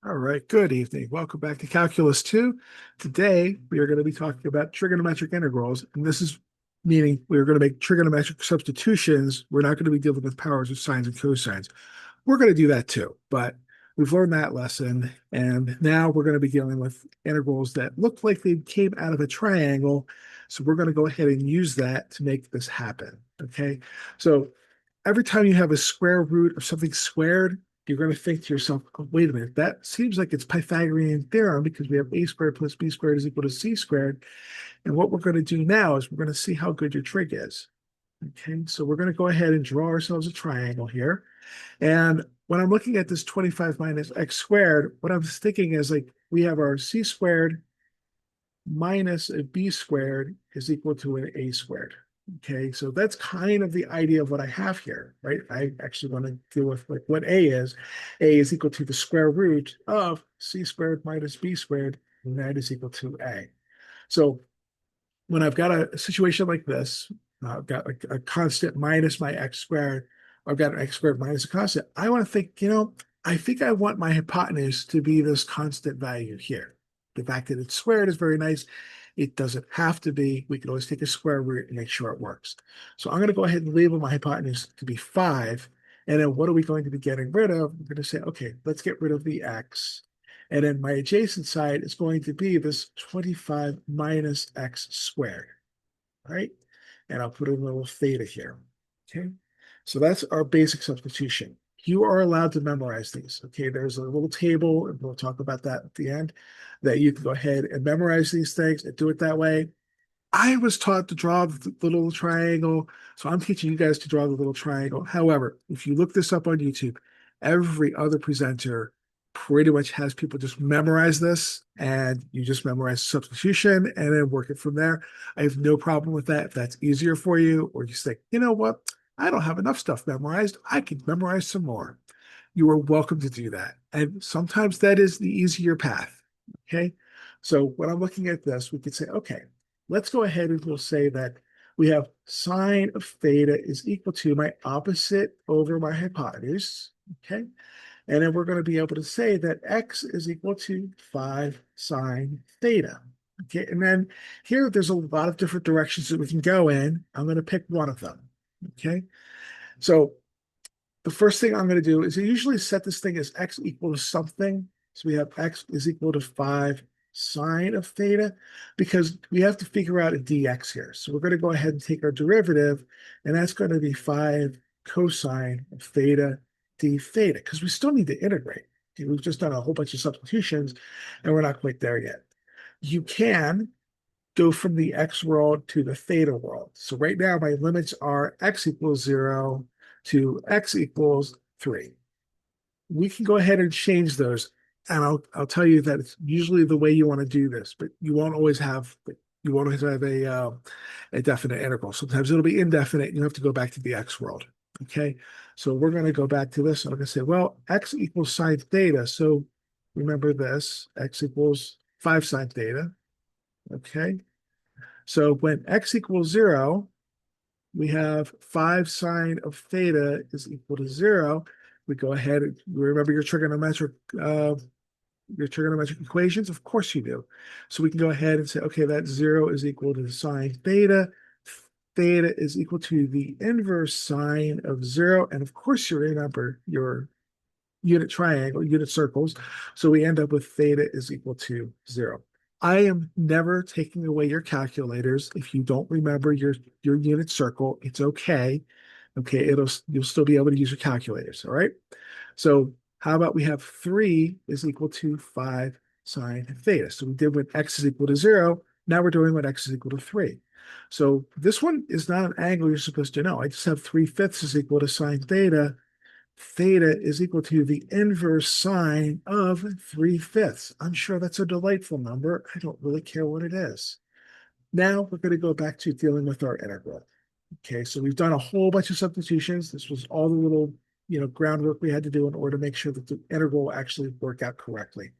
All right, good evening. Welcome back to Calculus 2. Today, we are going to be talking about trigonometric integrals, and this is meaning we're going to make trigonometric substitutions. We're not going to be dealing with powers of sines and cosines. We're going to do that too, but we've learned that lesson, and now we're going to be dealing with integrals that look like they came out of a triangle. So we're going to go ahead and use that to make this happen, okay? So every time you have a square root of something squared, you're going to think to yourself, oh, wait a minute, that seems like it's Pythagorean theorem because we have a squared plus b squared is equal to c squared. And what we're going to do now is we're going to see how good your trig is. Okay, so we're going to go ahead and draw ourselves a triangle here. And when I'm looking at this 25 minus x squared, what I'm thinking is like we have our c squared minus a b squared is equal to an a squared. Okay, so that's kind of the idea of what I have here, right? I actually want to deal with like what a is. A is equal to the square root of c squared minus b squared, and that is equal to a. So when I've got a situation like this, I've got a constant minus my x squared, I've got an x squared minus a constant, I want to think, I think I want my hypotenuse to be this constant value here. The fact that it's squared is very nice. It doesn't have to be. We can always take a square root and make sure it works. So I'm going to go ahead and label my hypotenuse to be 5. And then what are we going to be getting rid of? We're going to say, okay, let's get rid of the x. And then my adjacent side is going to be this 25 minus x squared, right? And I'll put a little theta here, okay? So that's our basic substitution. You are allowed to memorize these, okay? There's a little table, and we'll talk about that at the end, that you can go ahead and memorize these things and do it that way. I was taught to draw the little triangle, so I'm teaching you guys to draw the little triangle. However, if you look this up on YouTube, every other presenter pretty much has people just memorize this, and you just memorize substitution and then work it from there. I have no problem with that if that's easier for you, or you think, you know what, I don't have enough stuff memorized. I can memorize some more. You are welcome to do that. And sometimes that is the easier path. Okay. So when I'm looking at this, we could say, okay, let's go ahead and we'll say that we have sine of theta is equal to my opposite over my hypotenuse. Okay. And then we're going to be able to say that x is equal to 5 sine theta. Okay. And then here, there's a lot of different directions that we can go in. I'm going to pick one of them. Okay. So the first thing I'm going to do is I usually set this thing as x equal to something. So we have x is equal to 5 sine of theta because we have to figure out a dx here. So we're going to go ahead and take our derivative, and that's going to be 5 cosine of theta d theta because we still need to integrate. Okay, we've just done a whole bunch of substitutions, and we're not quite there yet. You can go from the x world to the theta world. So right now, my limits are x equals 0 to x equals 3. We can go ahead and change those. And I'll tell you that it's usually the way you want to do this, but you won't always have a definite integral. Sometimes it'll be indefinite. And you have to go back to the x world. Okay. So we're going to go back to this. And I'm going to say, well, x equals sine theta. So remember this, x equals 5 sine theta. Okay. So when x equals 0, we have 5 sine of theta is equal to 0. We go ahead and remember your trigonometric equations. Of course you do. So we can go ahead and say, okay, that 0 is equal to sine theta. Theta is equal to the inverse sine of 0. And of course you remember your unit triangle, unit circles. So we end up with theta is equal to 0. I am never taking away your calculators. If you don't remember your unit circle, it's okay. Okay, you'll still be able to use your calculators. All right. So how about we have 3 is equal to 5 sine theta. So we did when x is equal to 0. Now we're doing when x is equal to 3. So this one is not an angle you're supposed to know. I just have 3/5 is equal to sine theta. Theta is equal to the inverse sine of 3/5. I'm sure that's a delightful number. I don't really care what it is. Now we're going to go back to dealing with our integral. Okay, so we've done a whole bunch of substitutions. This was all the little, groundwork we had to do in order to make sure that the integral will actually work out correctly.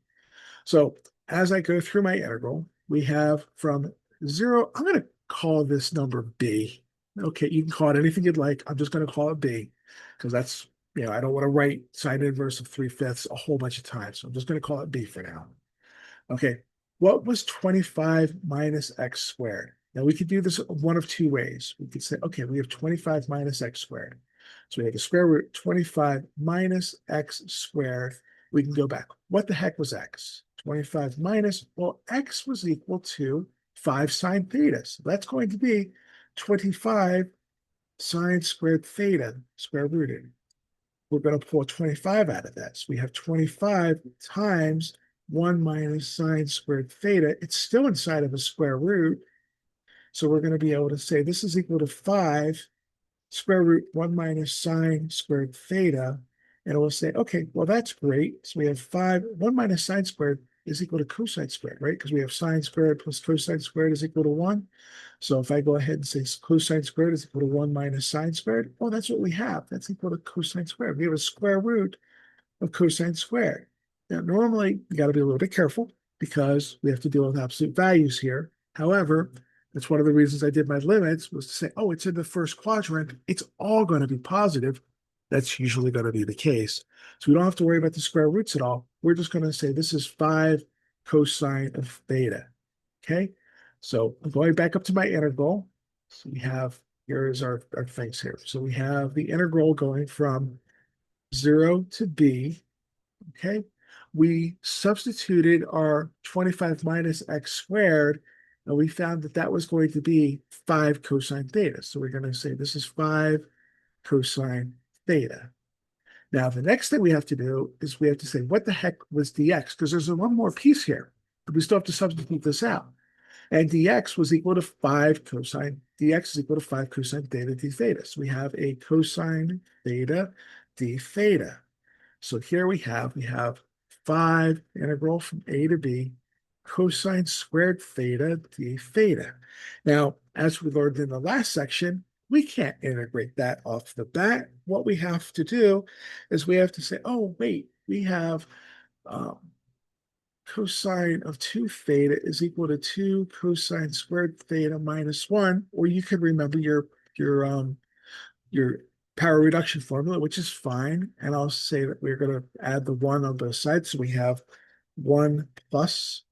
So as I go through my integral, we have from 0, I'm going to call this number b. Okay, you can call it anything you'd like. I'm just going to call it b because that's I don't want to write sine inverse of 3/5 a whole bunch of times. So I'm just going to call it b for now. Okay, what was 25 minus x squared? Now we could do this one of two ways. We could say, okay, we have 25 minus x squared. So we have the square root 25 minus x squared. We can go back. What the heck was x? 25 minus, well, x was equal to 5 sine theta. So that's going to be 25 sine squared theta, square rooted. We're going to pull 25 out of that. So we have 25 times 1 minus sine squared theta. It's still inside of a square root. So we're going to be able to say this is equal to 5 square root 1 minus sine squared theta. And we'll say, okay, well, that's great. So we have 1 minus sine squared is equal to cosine squared, right? Because we have sine squared plus cosine squared is equal to 1. So if I go ahead and say cosine squared is equal to 1 minus sine squared, well, that's what we have. That's equal to cosine squared. We have a square root of cosine squared. Now, normally, you got to be a little bit careful because we have to deal with absolute values here. However, that's one of the reasons I did my limits was to say, oh, it's in the first quadrant. It's all going to be positive. That's usually going to be the case. So we don't have to worry about the square roots at all. We're just going to say this is 5 cosine of theta. Okay? So I'm going back up to my integral. So we have, here's our things here. So we have the integral going from 0 to b. Okay? We substituted our 25 minus x squared, and we found that that was going to be 5 cosine theta. So we're going to say this is 5 cosine theta. Now, the next thing we have to do is we have to say, what the heck was dx? Because there's one more piece here. But we still have to substitute this out. And dx was equal to 5 cosine, dx is equal to 5 cosine theta d theta. So we have a cosine theta d theta. So here we have 5 integral from a to b cosine squared theta d theta. Now, as we learned in the last section, we can't integrate that off the bat. What we have to do is we have to say, oh, wait, we have cosine of 2 theta is equal to 2 cosine squared theta minus 1, or you can remember your power reduction formula, which is fine. And I'll say that we're going to add the 1 on both sides. So we have 1 plus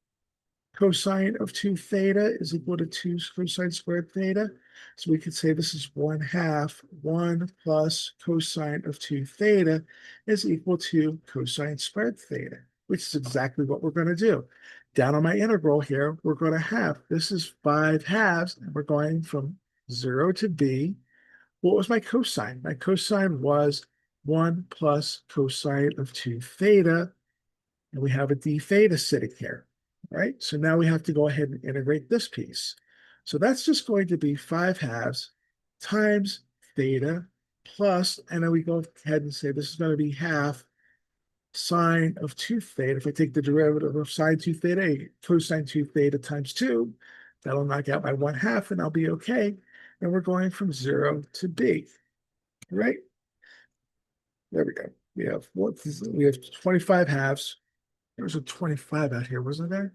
cosine of 2 theta is equal to 2 cosine squared theta. So we could say this is 1/2 1 plus cosine of 2 theta is equal to cosine squared theta, which is exactly what we're going to do. Down on my integral here, we're going to have, this is 5/2, and we're going from 0 to b. What was my cosine? My cosine was 1 plus cosine of 2 theta, and we have a d theta sitting here, right? So now we have to go ahead and integrate this piece. So that's just going to be 5/2 times theta plus, and then we go ahead and say this is going to be half sine of 2 theta. If I take the derivative of sine 2 theta, cosine 2 theta times 2, that'll knock out my 1/2 and I'll be okay. And we're going from 0 to b, right? There we go. We have 25 halves. There was a 25 out here, wasn't there?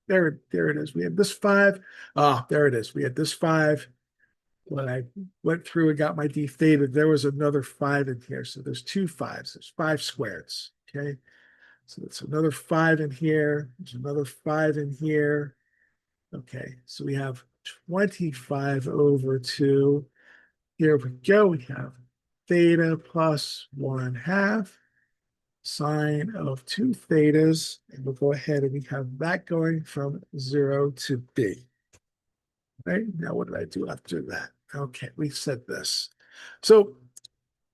There it is. We had this 5. Ah, there it is. We had this 5. When I went through and got my d theta, there was another 5 in here. So there's 2 5s. There's 5 squareds. Okay. So it's another 5 in here. There's another 5 in here. Okay. So we have 25 over 2. Here we go. We have theta plus 1/2 sine of 2 thetas. And we'll go ahead and we have that going from 0 to b. Right? Now, what did I do after that? Okay, we said this. So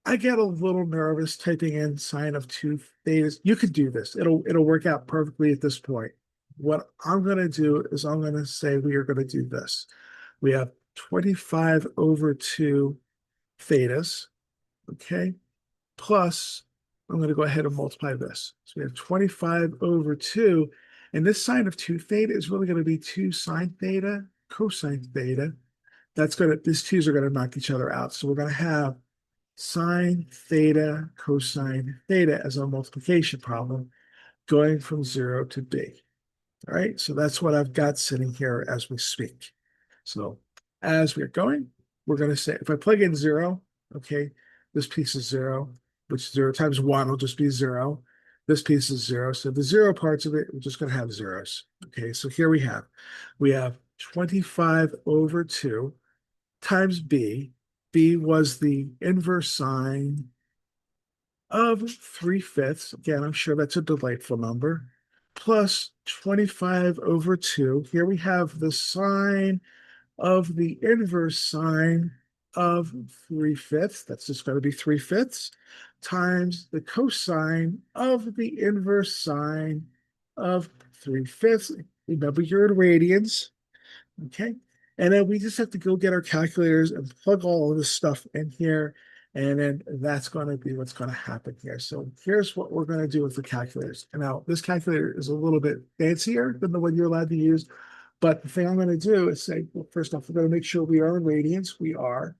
I get a little nervous typing in sine of 2 thetas. You could do this. It'll work out perfectly at this point. What I'm going to do is I'm going to say we are going to do this. We have 25 over 2 thetas, okay, plus I'm going to go ahead and multiply this. So we have 25 over 2, and this sine of 2 theta is really going to be 2 sine theta cosine theta. These twos are going to knock each other out. So we're going to have sine theta cosine theta as a multiplication problem going from 0 to b. All right, so that's what I've got sitting here as we speak. So as we're going, we're going to say, if I plug in 0, okay, This piece is 0, which 0 times 1 will just be 0. This piece is 0. So the 0 parts of it, we're just going to have zeros. Okay, so here we have 25 over 2 times b. B was the inverse sine of 3/5. Again, I'm sure that's a delightful number. Plus 25 over 2. Here we have the sine of the inverse sine of 3/5. That's just going to be 3/5 times the cosine of the inverse sine of 3/5. Remember, you're in radians. Okay. And then we just have to go get our calculators and plug all of this stuff in here. And then that's going to be what's going to happen here. So here's what we're going to do with the calculators. And now this calculator is a little bit fancier than the one you're allowed to use. But the thing I'm going to do is say, well, first off, we're going to make sure we are in radians. We are.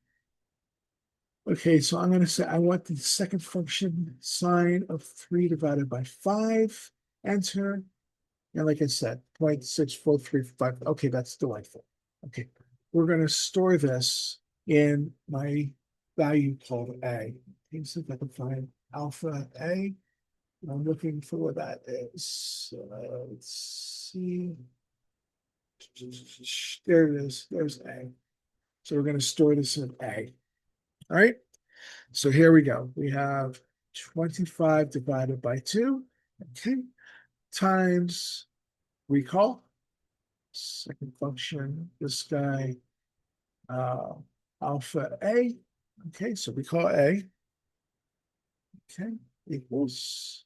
Okay, so I'm going to say I want the second function sine of 3 divided by 5. Enter. And like I said, 0.6435. Okay, that's delightful. Okay, we're going to store this in my value called A. Okay, so if I can find alpha A, I'm looking for what that is. Let's see. There it is. There's A. So we're going to store this in A. All right. So here we go. We have 25 divided by 2. Okay. Times, recall, second function, this guy, alpha A. Okay, so we call A. Okay, equals,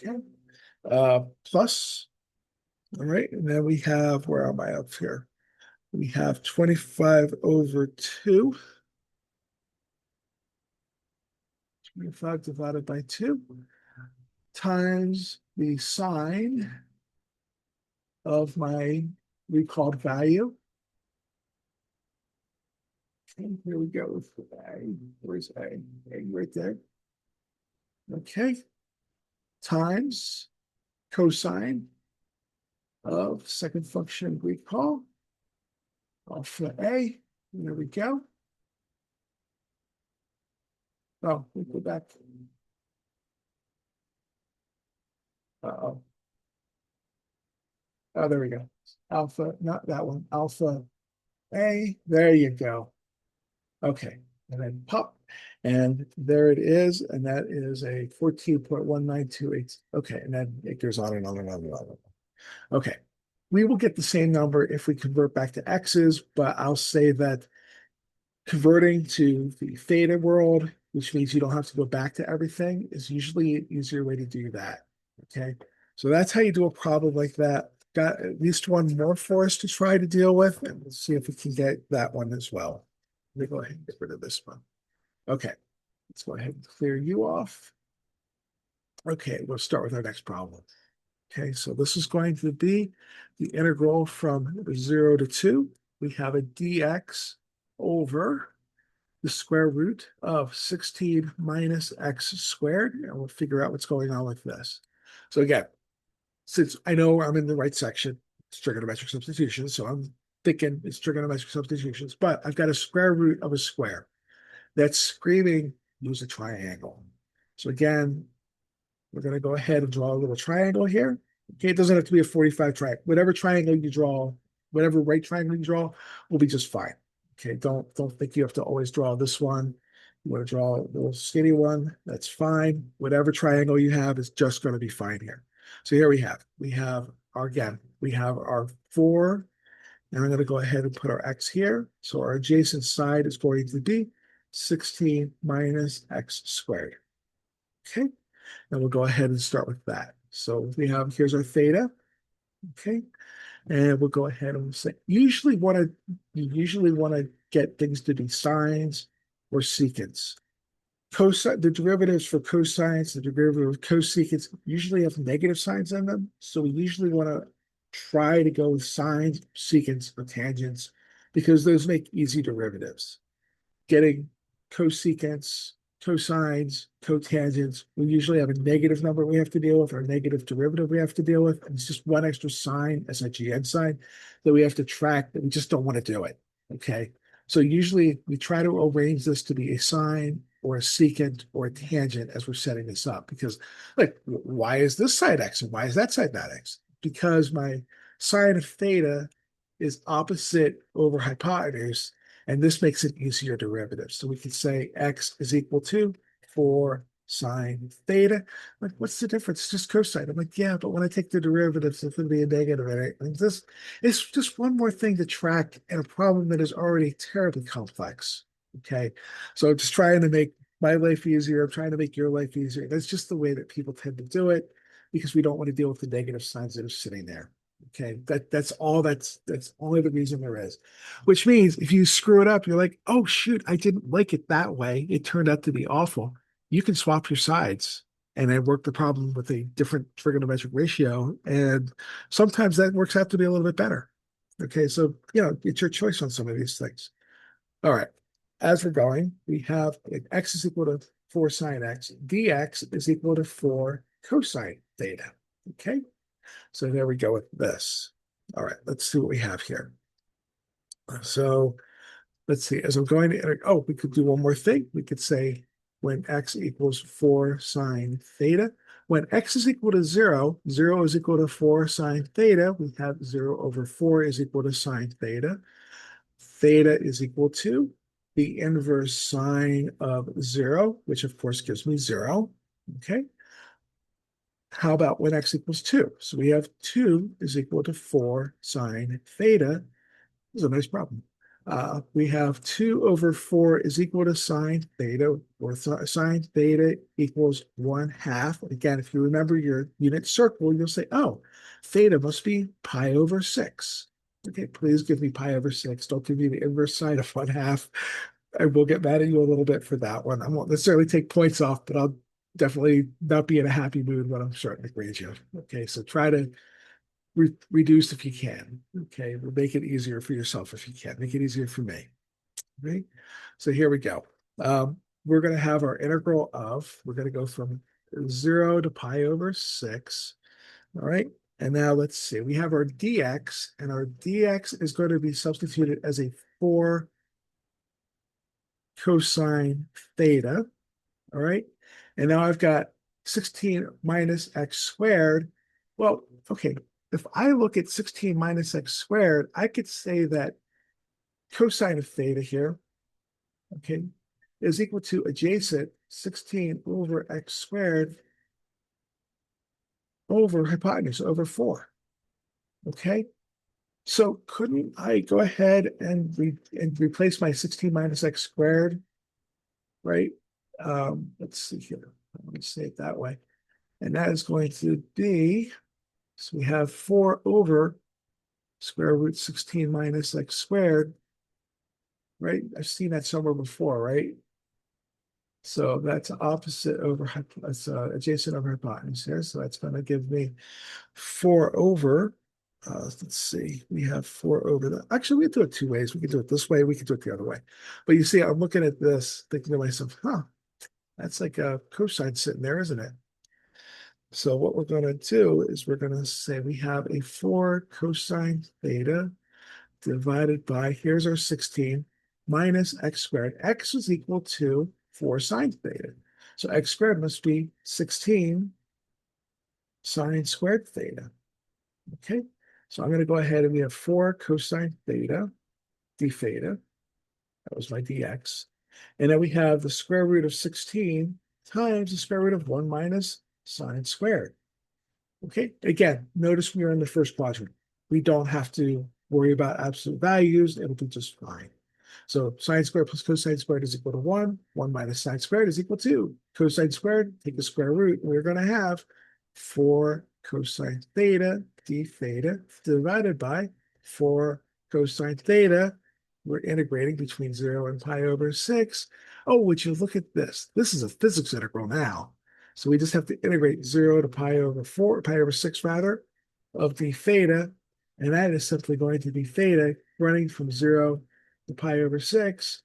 okay, plus, all right, and then we have, where am I up here? We have 25 over 2. 25 divided by 2 times the sine of my recalled value. Okay, here we go with A. Where's A? A right there. Okay. Times cosine of second function recall, alpha A. There we go. Oh, we go back. Uh-oh. Oh, there we go. Alpha, not that one. Alpha A. There you go. Okay. And then pop. And there it is. And that is a 14.1928. Okay. And then it goes on and on and on and on. Okay. We will get the same number if we convert back to X's, but I'll say that converting to the theta world, which means you don't have to go back to everything, is usually an easier way to do that. Okay. So that's how you do a problem like that. Got at least one more for us to try to deal with, and we'll see if we can get that one as well. Let me go ahead and get rid of this one. Okay. Let's go ahead and clear you off. Okay. We'll start with our next problem. Okay. So this is going to be the integral from 0 to 2. We have a dx over the square root of 16 minus x squared, and we'll figure out what's going on with this. So again, since I know I'm in the right section, it's trigonometric substitutions, so I'm thinking it's trigonometric substitutions, but I've got a square root of a square. That's screaming, use a triangle. So again, we're going to go ahead and draw a little triangle here. Okay, it doesn't have to be a 45 triangle. Whatever triangle you draw, whatever right triangle you draw, will be just fine. Okay, don't think you have to always draw this one. You want to draw a little skinny one, that's fine. Whatever triangle you have is just going to be fine here. So here we have our 4, and I'm going to go ahead and put our x here. So our adjacent side is going to be 16 minus x squared. Okay, and we'll go ahead and start with that. So we have, here's our theta. Okay, and we'll go ahead and say, you usually want to get things to be sines or secants. Cosine, the derivatives for cosines, the derivative of cosecants usually have negative signs in them. So we usually want to try to go with sines, secants, or tangents because those make easy derivatives. Getting cosecants, cosines, cotangents, we usually have a negative number we have to deal with or a negative derivative we have to deal with. And it's just one extra sign, as a GN sign, that we have to track that we just don't want to do it. Okay. So usually we try to arrange this to be a sine or a secant or a tangent as we're setting this up. Because, like, why is this side x and why is that side not x? Because my sine of theta is opposite over hypotenuse, and this makes it easier derivative. So we can say x is equal to 4 sine theta. Like, what's the difference? It's just cosine. I'm like, yeah, but when I take the derivatives, it's going to be a negative. Right? And this is just one more thing to track in a problem that is already terribly complex. Okay. So I'm just trying to make my life easier. I'm trying to make your life easier. That's just the way that people tend to do it because we don't want to deal with the negative signs that are sitting there. Okay, that's all. That's only the reason there is. Which means if you screw it up, you're like, oh shoot, I didn't like it that way. It turned out to be awful. You can swap your sides and then work the problem with a different trigonometric ratio. And sometimes that works out to be a little bit better. Okay, so it's your choice on some of these things. All right. As we're going, we have x is equal to 4 sine x. Dx is equal to 4 cosine theta. Okay. So there we go with this. All right. Let's see what we have here. So let's see. As I'm going to enter, oh, we could do one more thing. We could say when x equals 4 sine theta. When x is equal to 0, 0 is equal to 4 sine theta. We have 0 over 4 is equal to sine theta. Theta is equal to the inverse sine of 0, which of course gives me 0. Okay. How about when x equals 2? So we have 2 is equal to 4 sine theta. This is a nice problem. We have 2 over 4 is equal to sine theta, or sine theta equals 1/2. Again, if you remember your unit circle, you'll say, oh, theta must be pi over 6. Okay, please give me pi over 6. Don't give me the inverse sine of 1/2. I will get mad at you a little bit for that one. I won't necessarily take points off, but I'll definitely not be in a happy mood when I'm starting to grade you. Okay, so try to reduce if you can. Okay, we'll make it easier for yourself if you can. Make it easier for me. Okay, so here we go. We're going to have our integral of, we're going to go from 0 to pi over 6. All right, and now let's see. We have our dx, and our dx is going to be substituted as a 4 cosine theta. All right, and now I've got 16 minus x squared. Well, okay, if I look at 16 minus x squared, I could say that cosine of theta here, okay, is equal to adjacent 16 over x squared over hypotenuse over 4. Okay, so couldn't I go ahead and replace my 16 minus x squared, right? Let's see here. Let me say it that way. And that is going to be, so we have 4 over square root 16 minus x squared, right? I've seen that somewhere before, right? So that's opposite over, that's adjacent over hypotenuse here. So that's going to give me 4 over, let's see, we have 4 over that. Actually, we can do it 2 ways. We can do it this way. We can do it the other way. But you see, I'm looking at this, thinking to myself, that's like a cosine sitting there, isn't it? So what we're going to do is we're going to say we have a 4 cosine theta divided by, here's our 16, minus x squared. X is equal to 4 sine theta. So x squared must be 16 sine squared theta. Okay, so I'm going to go ahead and we have 4 cosine theta, d theta. That was my dx. And then we have the square root of 16 times the square root of 1 minus sine squared. Okay, again, notice we are in the first quadrant. We don't have to worry about absolute values. It'll be just fine. So sine squared plus cosine squared is equal to 1. 1 minus sine squared is equal to cosine squared. Take the square root. And we're going to have 4 cosine theta d theta divided by 4 cosine theta. We're integrating between 0 and pi over 6. Oh, would you look at this? This is a physics integral now. So we just have to integrate 0 to pi over 4, pi over 6 rather, of d theta. And that is simply going to be theta running from 0 to pi over 6.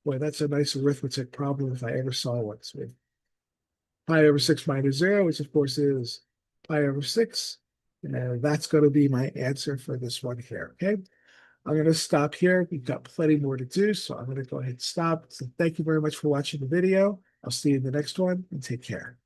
Boy, that's a nice arithmetic problem if I ever saw one. So we have pi over 6 minus 0, which of course is pi over 6. And that's going to be my answer for this one here, okay? I'm going to stop here. We've got plenty more to do, so I'm going to go ahead and stop. So thank you very much for watching the video. I'll see you in the next one, and take care.